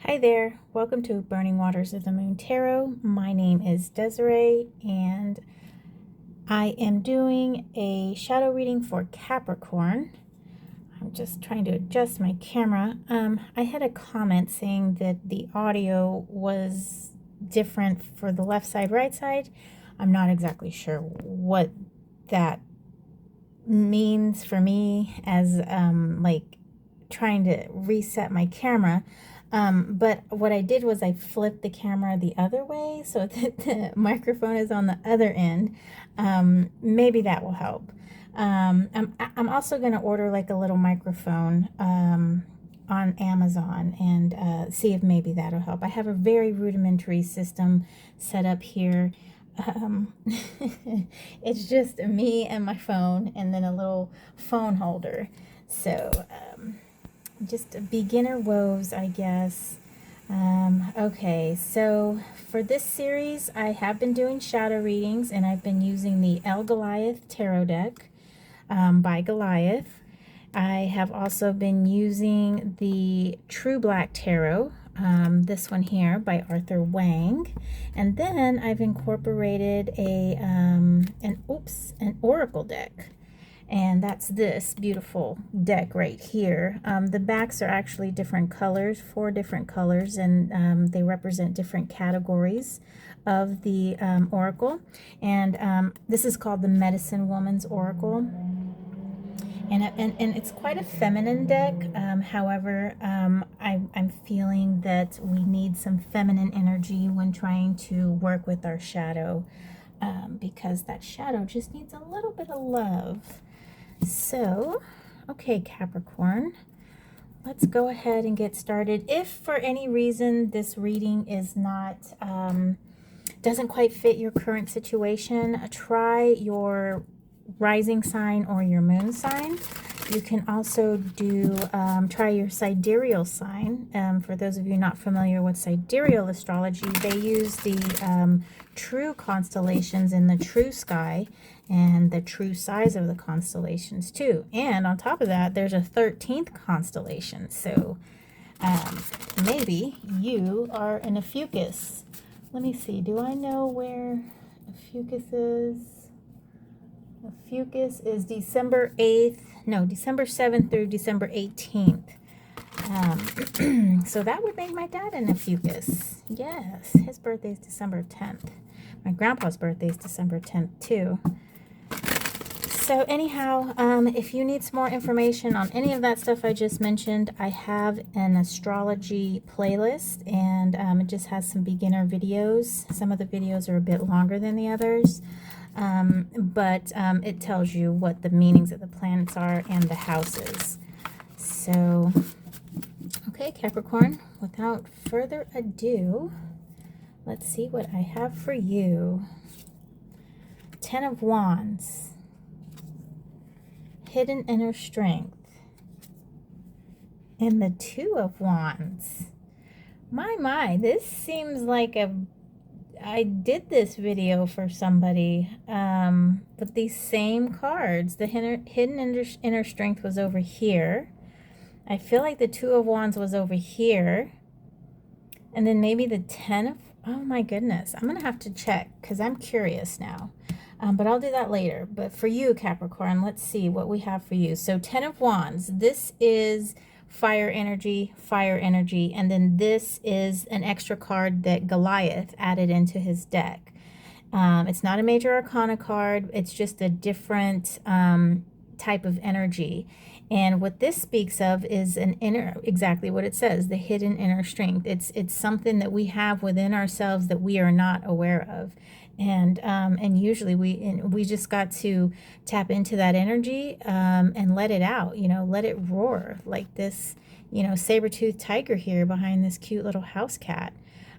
Hi there, welcome to Burning Waters of the Moon Tarot. My name is Desiree and I am doing a shadow reading for Capricorn. I'm just trying to adjust my camera. I had a comment saying that the audio was different for the left side, right side. I'm not exactly sure what that means for me as like trying to reset my camera. But what I did was I flipped the camera the other way so that the microphone is on the other end. Maybe that will help. I'm also going to order like a little microphone on Amazon and see if maybe that'll help. I have a very rudimentary system set up here. It's just me and my phone and then a little phone holder. So, just beginner woes, I guess. Okay, so for this series, I have been doing shadow readings, and I've been using the Goliath tarot deck by Goliath. I have also been using the True Black Tarot, this one here by Wang, and then I've incorporated an Oracle deck. And that's this beautiful deck right here. The backs are actually different colors, 4 different colors, and they represent different categories of the oracle. And this is called the Medicine Woman's Oracle. And it's quite a feminine deck. However, I'm feeling that we need some feminine energy when trying to work with our shadow, because that shadow just needs a little bit of love. So, okay, Capricorn, let's go ahead and get started. If for any reason this reading is not, doesn't quite fit your current situation, try your rising sign or your moon sign. You can also do, try your sidereal sign. For those of you not familiar with sidereal astrology, they use the true constellations in the true sky and the true size of the constellations too. And on top of that, there's a 13th constellation. So maybe you are an Ophiuchus. Let me see. Do I know where Ophiuchus is? Ophiuchus is December 7th through December 18th. So that would make my dad an Ophiuchus. Yes, his birthday is December 10th. My grandpa's birthday is December 10th too. So anyhow, if you need some more information on any of that stuff I just mentioned, I have an astrology playlist, and it just has some beginner videos. Some of the videos are a bit longer than the others, but it tells you what the meanings of the planets are and the houses. So, okay, Capricorn, without further ado, let's see what I have for you. 10 of Wands. Hidden inner strength, and the 2 of Wands. My, this seems like I did this video for somebody with these same cards. The hidden inner strength was over here. I feel like the 2 of Wands was over here, and then maybe the 10 of, oh my goodness, I'm gonna have to check because I'm curious now. But I'll do that later. But for you, Capricorn, let's see what we have for you. So 10 of Wands, this is fire energy, and then this is an extra card that Goliath added into his deck. It's not a major arcana card. It's just a different type of energy. And what this speaks of is an inner, exactly what it says, the hidden inner strength. It's something that we have within ourselves that we are not aware of. And usually we just got to tap into that energy and let it out, let it roar like this, saber-toothed tiger here behind this cute little house cat.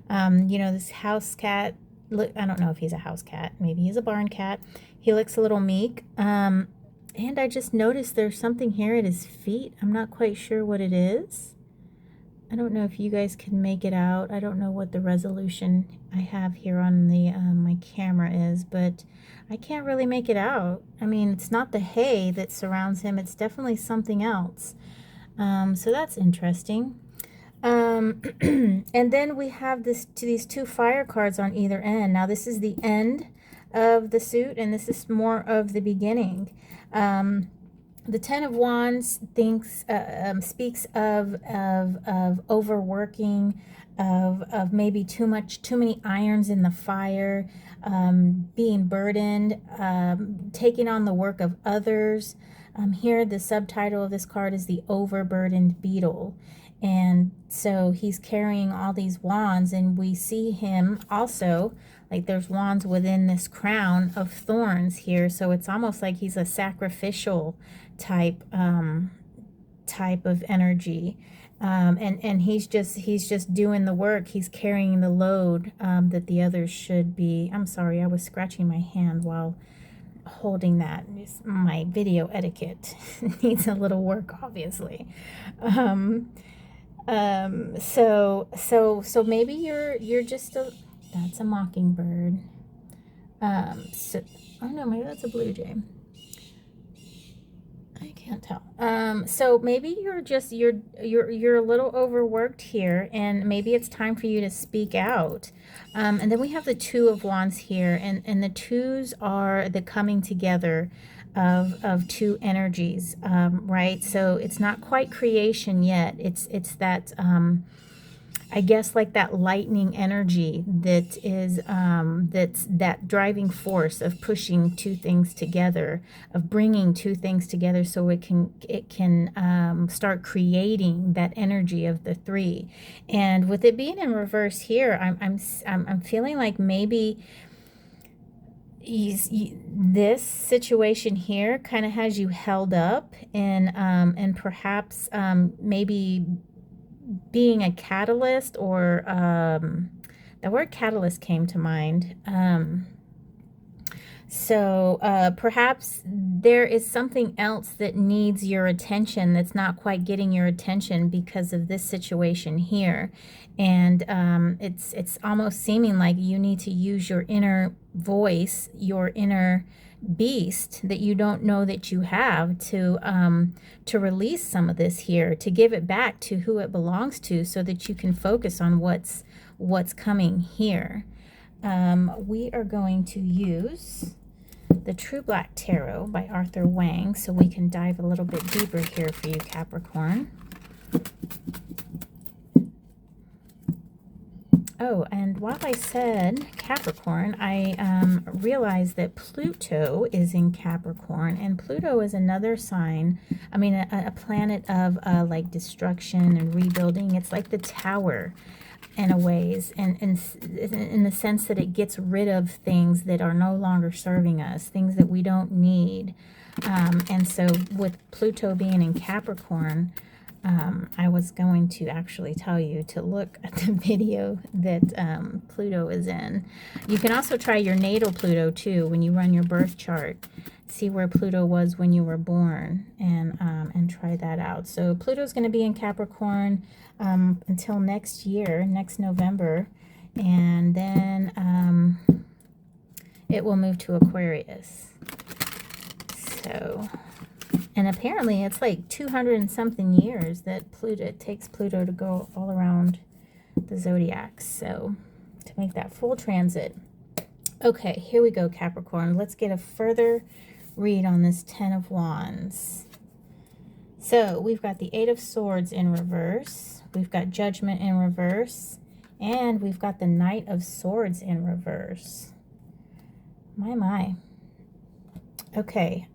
This house cat, look, I don't know if he's a house cat. Maybe he's a barn cat. He looks a little meek. And I just noticed there's something here at his feet. I'm not quite sure what it is. I don't know if you guys can make it out. I don't know what the resolution I have here on the my camera is, but I can't really make it out. I mean, it's not the hay that surrounds him. It's definitely something else. So that's interesting. And then we have these two fire cards on either end. Now this is the end of the suit, and this is more of the beginning. The Ten of Wands speaks of overworking, of maybe too many irons in the fire, being burdened, taking on the work of others. Here, the subtitle of this card is the Overburdened Beetle. And so he's carrying all these wands, and we see him also, like there's wands within this crown of thorns here. So it's almost like he's a sacrificial type of energy. And he's just doing the work. He's carrying the load that the others should be. I'm sorry, I was scratching my hand while holding that. My video etiquette needs a little work, obviously. So maybe you're just that's a mockingbird. So, oh no, maybe that's a blue jay. I can't tell. So maybe you're a little overworked here, and maybe it's time for you to speak out. And then we have the Two of Wands here, and the twos are the coming together of two energies, right? So it's not quite creation yet. It's that I guess like that lightning energy that is that's that driving force of pushing two things together, of bringing two things together, so it can start creating that energy of the three. And with it being in reverse here, I'm feeling like maybe this situation here kind of has you held up, and perhaps maybe being a catalyst, or the word catalyst came to mind. So perhaps there is something else that needs your attention that's not quite getting your attention because of this situation here. And it's almost seeming like you need to use your inner voice, your inner beast that you don't know that you have, to release some of this here, to give it back to who it belongs to, so that you can focus on what's coming here. We are going to use the True Black Tarot by Arthur Wang, so we can dive a little bit deeper here for you, Capricorn. Oh, and while I said Capricorn, I realized that Pluto is in Capricorn, and Pluto is another sign, I mean, a planet of like destruction and rebuilding. It's like the tower in a ways, and in the sense that it gets rid of things that are no longer serving us, things that we don't need. And so with Pluto being in Capricorn, I was going to actually tell you to look at the video that Pluto is in. You can also try your natal Pluto too when you run your birth chart. See where Pluto was when you were born, and try that out. So Pluto's going to be in Capricorn until next year, next November, and then it will move to Aquarius. So, and apparently it's like 200 and something years that it takes Pluto to go all around the zodiac, so to make that full transit. Okay, here we go, Capricorn. Let's get a further read on this Ten of Wands. So we've got the Eight of Swords in reverse, we've got Judgment in reverse, and we've got the Knight of Swords in reverse. My. Okay,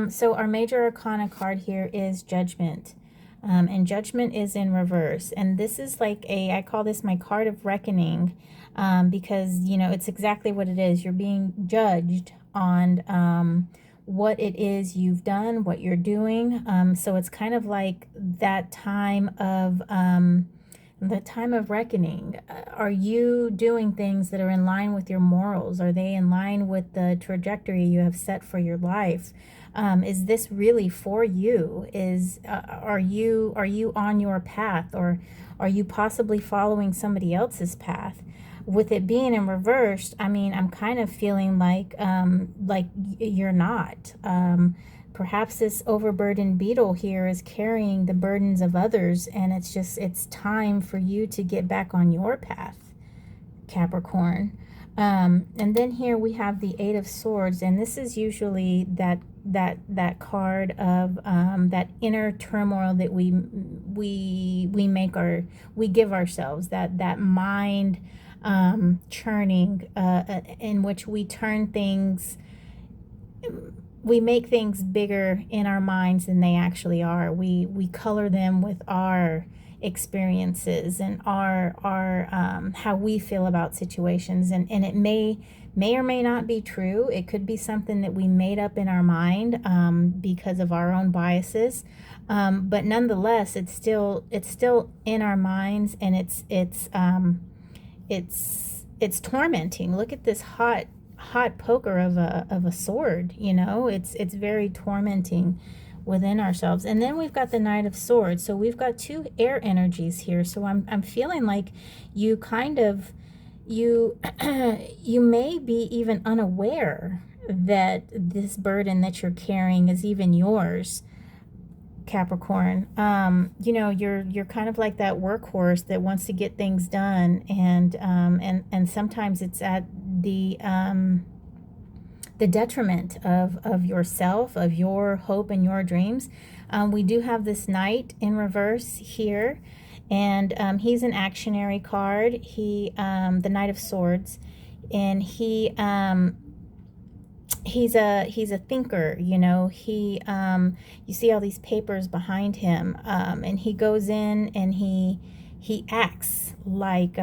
so our major arcana card here is Judgment, and Judgment is in reverse, and this is like I call this my card of reckoning, because, you know, it's exactly what it is. You're being judged on what it is you've done, what you're doing. So it's kind of like that time of reckoning. Are you doing things that are in line with your morals? Are they in line with the trajectory you have set for your life? Is this really for you? Are you on your path, or are you possibly following somebody else's path? With it being in reverse, I mean, I'm kind of feeling like you're not. Perhaps this overburdened beetle here is carrying the burdens of others, and it's time for you to get back on your path, Capricorn. And then here we have the Eight of Swords, and this is usually that card of that inner turmoil that we give ourselves, that mind churning, in which we turn things, we make things bigger in our minds than they actually are. We color them with our experiences and our how we feel about situations, and it may or may not be true. It could be something that we made up in our mind because of our own biases, but nonetheless it's still in our minds, and it's tormenting. Look at this hot poker of a sword, you know. It's very tormenting within ourselves. And then we've got the Knight of Swords. So we've got two air energies here. So I'm feeling like you kind of you may be even unaware that this burden that you're carrying is even yours, Capricorn. You know, you're kind of like that workhorse that wants to get things done, and sometimes it's at the detriment of yourself, of your hope and your dreams. We do have this Knight in reverse here, and he's an actionary card. He the Knight of Swords, and he's a thinker, you know. He you see all these papers behind him, and he goes in and he acts like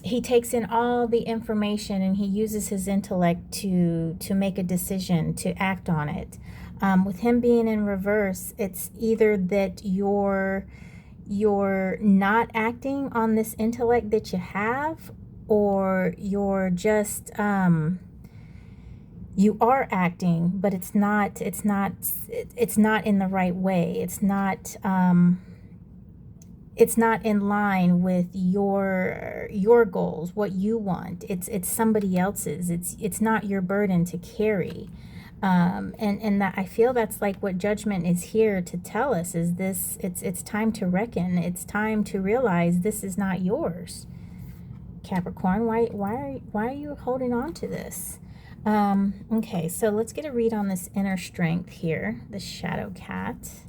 he takes in all the information, and he uses his intellect to make a decision, to act on it. With him being in reverse, it's either that you're not acting on this intellect that you have, or you're just you are acting, but it's not in the right way. It's not in line with your goals, what you want. It's somebody else's. It's not your burden to carry. And that, I feel that's like what Judgment is here to tell us, is this, it's time to reckon. It's time to realize this is not yours, Capricorn. Why are you holding on to this? Okay, so let's get a read on this inner strength here, the shadow cat.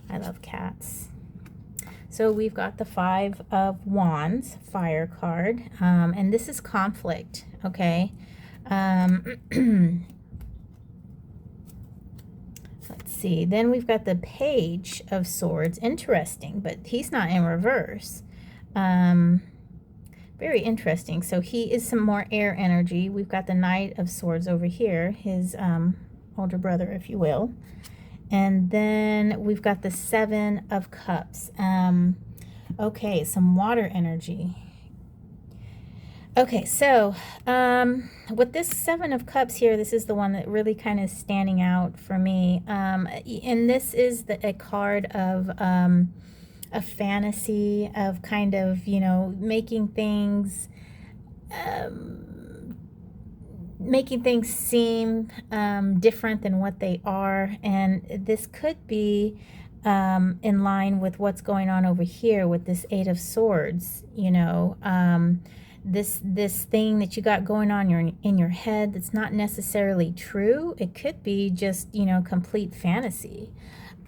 I love cats. So we've got the Five of Wands, fire card, and this is conflict, okay? Let's see. Then we've got the Page of Swords. Interesting, but he's not in reverse. Very interesting. So he is some more air energy. We've got the Knight of Swords over here, his older brother, if you will. And then we've got the Seven of Cups. Okay, some water energy. Okay, so with this Seven of Cups here, this is the one that really kind of standing out for me. And this is a card of a fantasy, of kind of, you know, making things seem different than what they are. And this could be in line with what's going on over here with this Eight of Swords, you know. This thing that you got going on in your head that's not necessarily true. It could be just, you know, complete fantasy.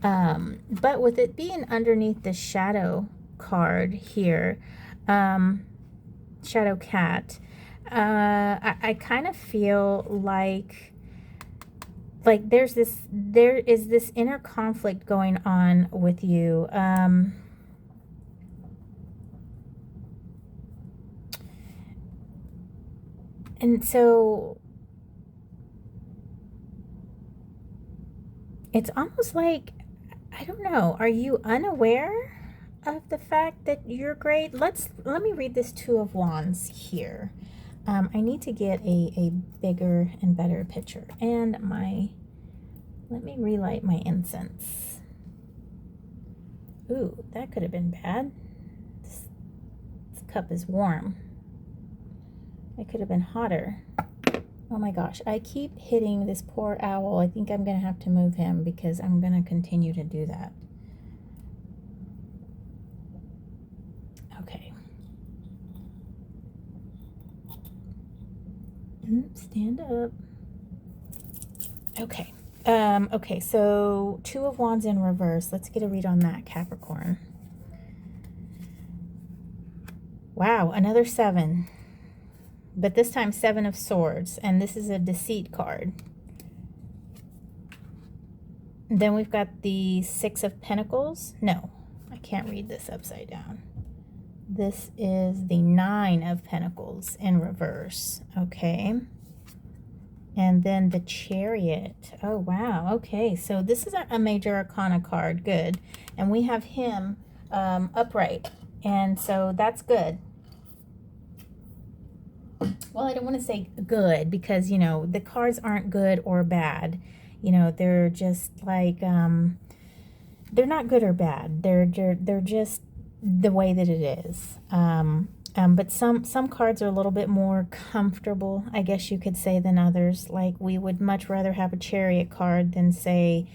But with it being underneath the shadow card here, shadow cat, I kind of feel like there is this inner conflict going on with you. And so it's almost like, I don't know, are you unaware of the fact that you're great? Let me read this Two of Wands here. I need to get a bigger and better picture. And let me relight my incense. Ooh, that could have been bad. This cup is warm. It could have been hotter. Oh my gosh, I keep hitting this poor owl. I think I'm going to have to move him because I'm going to continue to do that. Okay. Stand up. Okay. Okay, so Two of Wands in reverse. Let's get a read on that, Capricorn. Wow, another 7. But this time 7 of Swords, and this is a deceit card. Then we've got the 6 of Pentacles. No, I can't read this upside down. This is the 9 of Pentacles in reverse. Okay. And then the Chariot. Oh, wow. Okay, so this is a major arcana card. Good. And we have him upright. And so that's good. Well, I don't want to say good because, you know, the cards aren't good or bad. You know, they're just like, they're not good or bad. They're just the way that it is. But some cards are a little bit more comfortable, I guess you could say, than others. Like we would much rather have a Chariot card than, say,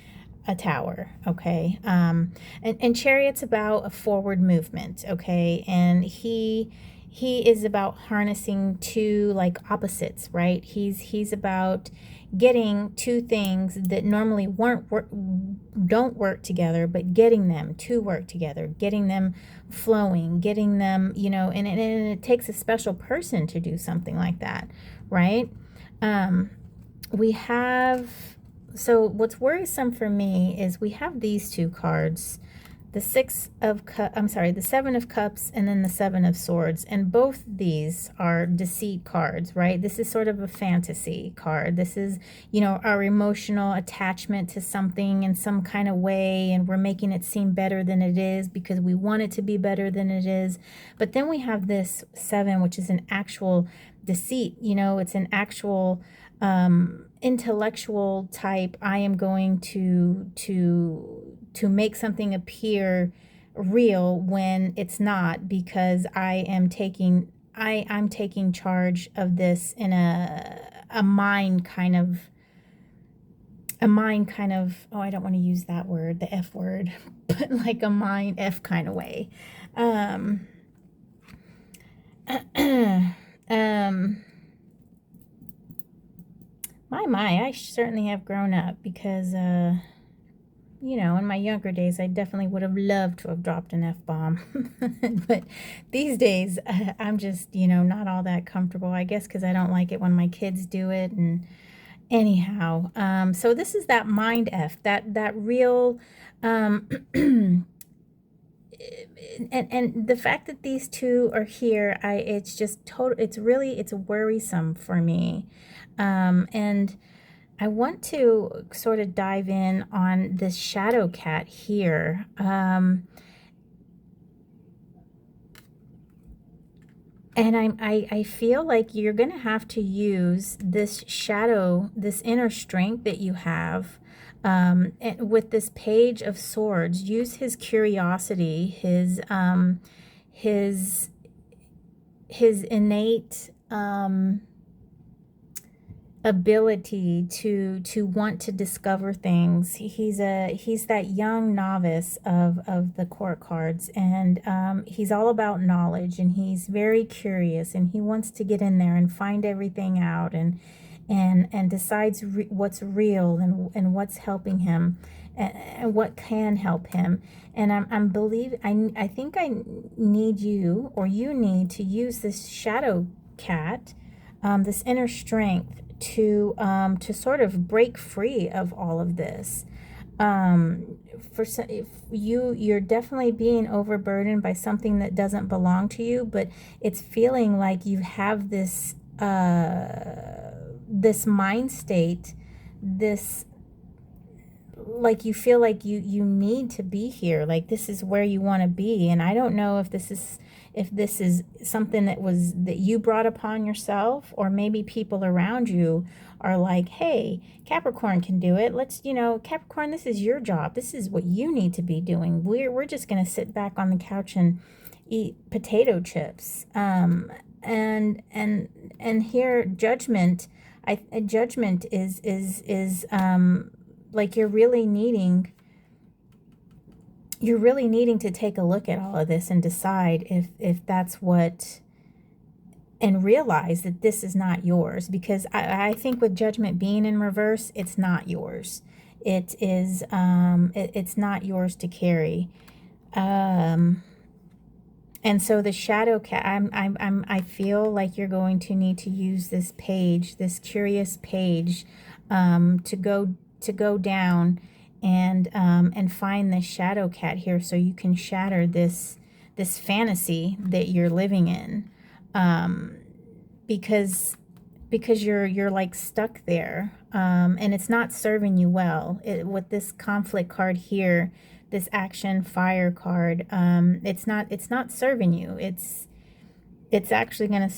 a Tower, okay? And Chariot's about a forward movement, okay? And he is about harnessing two, like, opposites, right? He's about getting two things that normally don't work together, but getting them to work together, getting them flowing, getting them, you know, and it takes a special person to do something like that, right? We have, so what's worrisome for me is we have these two cards, the 7 of Cups and then the 7 of Swords, and both these are deceit cards, right? This is sort of a fantasy card. This is, you know, our emotional attachment to something in some kind of way, and we're making it seem better than it is because we want it to be better than it is. But then we have this 7, which is an actual deceit, you know, it's an actual intellectual type. I am going to make something appear real when it's not, because I'm taking charge of this in a mind kind of, oh, I don't want to use that word, the F word, but like a mind F kind of way. I certainly have grown up because, you know, in my younger days, I definitely would have loved to have dropped an F-bomb. But these days, I'm just, you know, not all that comfortable, I guess, because I don't like it when my kids do it. And anyhow, so this is that mind F, that real, and the fact that these two are here, it's just it's worrisome for me. And I want to sort of dive in on this shadow cat here. And I feel like you're going to have to use this shadow, this inner strength that you have, and with this Page of Swords. Use his curiosity, his innate ability to want to discover things. He's that young novice of the court cards, and he's all about knowledge, and he's very curious, and he wants to get in there and find everything out, and decides what's real and what's helping him and what can help him. And I think I need you, or you need to use this shadow cat, this inner strength, to sort of break free of all of this. If you're definitely being overburdened by something that doesn't belong to you, but it's feeling like you have this this mind state, this, like, you feel like you need to be here, like this is where you want to be. And I don't know if this is something that you brought upon yourself, or maybe people around you are like, hey, Capricorn can do it. Let's, you know, Capricorn, this is your job. This is what you need to be doing. We're just going to sit back on the couch and eat potato chips. And hear judgment Judgment is like you're really needing to take a look at all of this and decide if that's what, and realize that this is not yours, because I think with Judgment being in reverse, it's not yours. It is it's not yours to carry. And so the shadow cat, I feel like you're going to need to use this page, this curious page, to go down and find this shadow cat here, so you can shatter this fantasy that you're living in, because you're like stuck there, and it's not serving you well. With this conflict card here, this action fire card, it's not serving you. It's actually going to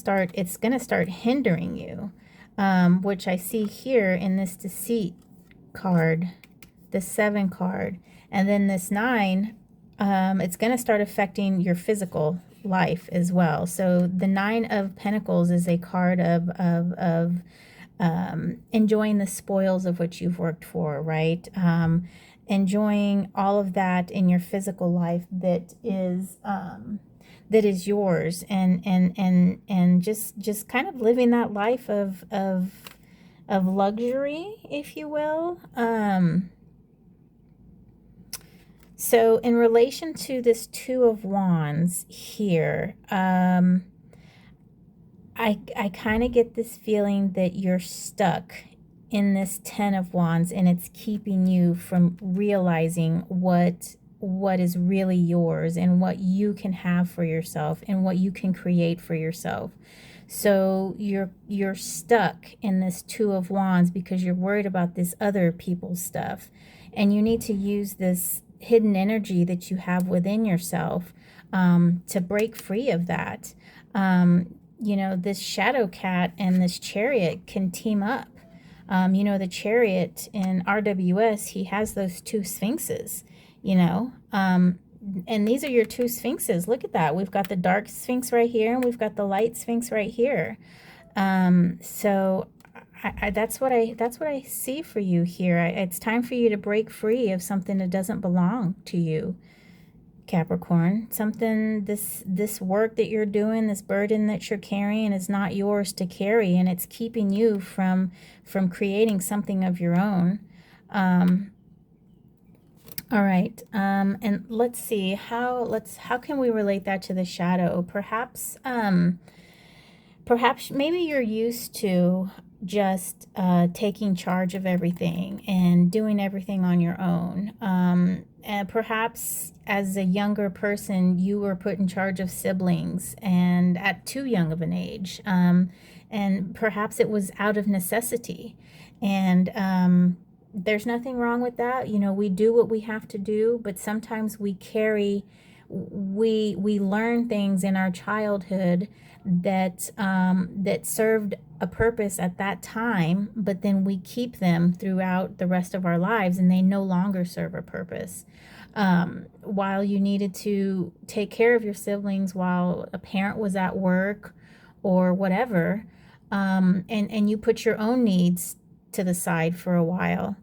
start hindering you, which I see here in this deceit card, the 7 card, and then this 9. It's going to start affecting your physical life as well. So the 9 of Pentacles is a card of enjoying the spoils of which you've worked for, right? Enjoying all of that in your physical life that is yours, and just kind of living that life of luxury, if you will. So in relation to this 2 of Wands here, I kind of get this feeling that you're stuck in this 10 of Wands, and it's keeping you from realizing what is really yours, and what you can have for yourself, and what you can create for yourself. So you're stuck in this 2 of Wands because you're worried about this other people's stuff, and you need to use this hidden energy that you have within yourself to break free of that. You know, this shadow cat and this chariot can team up. You know, the chariot in RWS, he has those 2 sphinxes, you know, and these are your 2 sphinxes. Look at that. We've got the dark sphinx right here, and we've got the light sphinx right here. So that's what I see for you here. It's time for you to break free of something that doesn't belong to you, Capricorn. Something, this work that you're doing, this burden that you're carrying, is not yours to carry, and it's keeping you from creating something of your own. All right, and let's see how can we relate that to the shadow? Perhaps maybe you're used to just taking charge of everything and doing everything on your own. And perhaps as a younger person, you were put in charge of siblings, and at too young of an age. And perhaps it was out of necessity. And there's nothing wrong with that. You know, we do what we have to do, but sometimes we learn things in our childhood that served a purpose at that time, but then we keep them throughout the rest of our lives, and they no longer serve a purpose. While you needed to take care of your siblings while a parent was at work or whatever, and you put your own needs to the side for a while.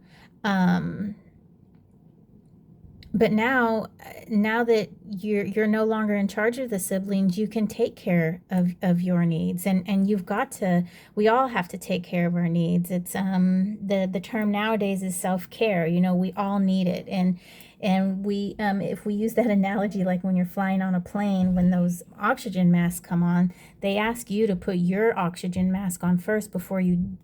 But now that you're no longer in charge of the siblings, you can take care of your needs, and you've got to. We all have to take care of our needs. It's the term nowadays is self-care. You know, we all need it, and we if we use that analogy, like when you're flying on a plane, when those oxygen masks come on, they ask you to put your oxygen mask on first before you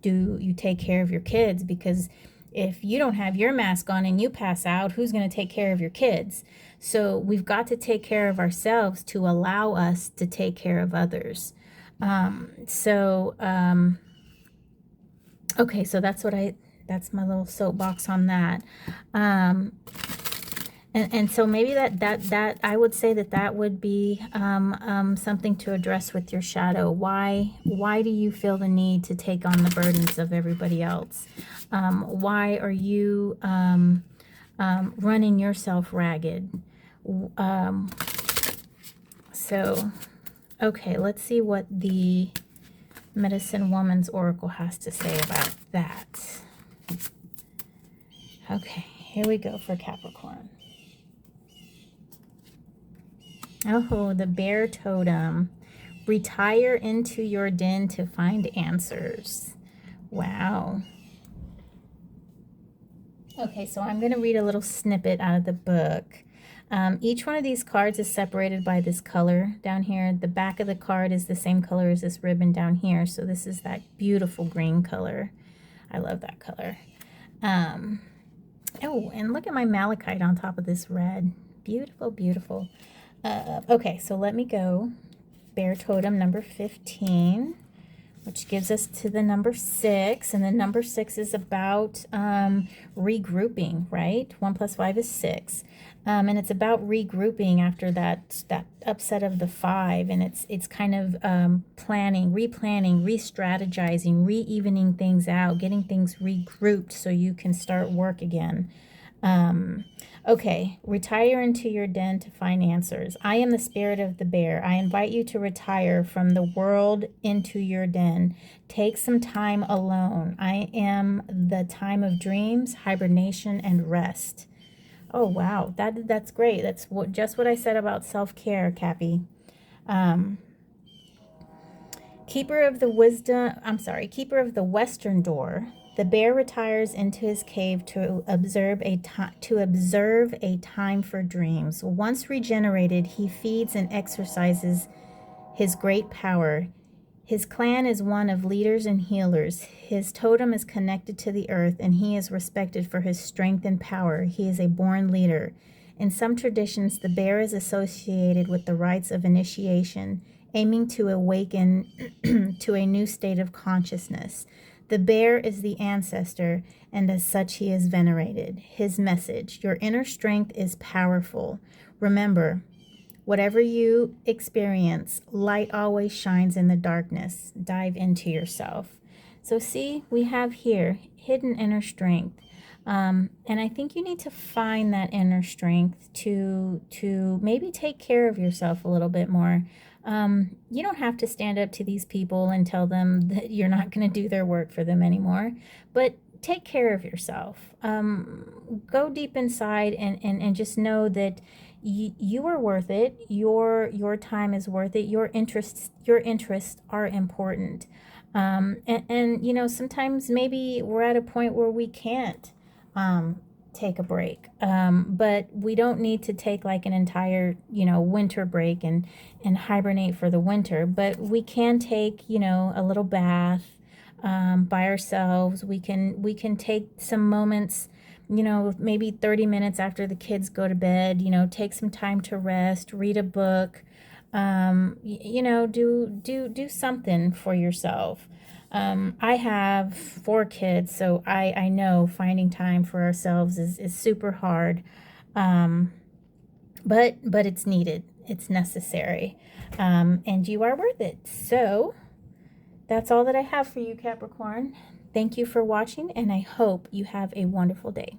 take care of your kids, because if you don't have your mask on and you pass out, who's going to take care of your kids? So we've got to take care of ourselves to allow us to take care of others. Okay, so that's my little soapbox on that. And so maybe that I would say that would be something to address with your shadow. Why do you feel the need to take on the burdens of everybody else? Why are you running yourself ragged? So, okay, let's see what the Medicine Woman's Oracle has to say about that. Okay, here we go for Capricorn. Oh, the bear totem. Retire into your den to find answers. Wow. Okay, so I'm going to read a little snippet out of the book. Each one of these cards is separated by this color down here. The back of the card is the same color as this ribbon down here. So this is that beautiful green color. I love that color. Oh, and look at my malachite on top of this red. Beautiful, beautiful. Okay, so let me go. Bear totem number 15, which gives us to the number 6. And the number 6 is about regrouping, right? 1 plus 5 is 6. And it's about regrouping after that upset of the 5. And it's kind of planning, replanning, re-strategizing, re-evening things out, getting things regrouped so you can start work again. Okay, retire into your den to find answers. I am the spirit of the bear. I invite you to retire from the world into your den. Take some time alone. I am the time of dreams, hibernation, and rest. Oh, wow. That's great. That's just what I said about self-care, Cappy. Keeper of the western door. The bear retires into his cave to observe a time for dreams. Once regenerated, he feeds and exercises his great power. His clan is one of leaders and healers. His totem is connected to the earth, and he is respected for his strength and power. He is a born leader. In some traditions, the bear is associated with the rites of initiation, aiming to awaken to a new state of consciousness. The bear is the ancestor, and as such he is venerated. His message: your inner strength is powerful. Remember, whatever you experience, light always shines in the darkness. Dive into yourself. So see, we have here hidden inner strength. And I think you need to find that inner strength to maybe take care of yourself a little bit more. You don't have to stand up to these people and tell them that you're not going to do their work for them anymore, but take care of yourself. Go deep inside and just know that you are worth it. Your time is worth it. Your interests are important. And you know, sometimes maybe we're at a point where we can't take a break, but we don't need to take like an entire, you know, winter break and hibernate for the winter, but we can take, you know, a little bath by ourselves. We can take some moments, you know, maybe 30 minutes after the kids go to bed, you know, take some time to rest, read a book, you know, do something for yourself. I have 4 kids, so I know finding time for ourselves is super hard, but it's needed. It's necessary, and you are worth it. So that's all that I have for you, Capricorn. Thank you for watching, and I hope you have a wonderful day.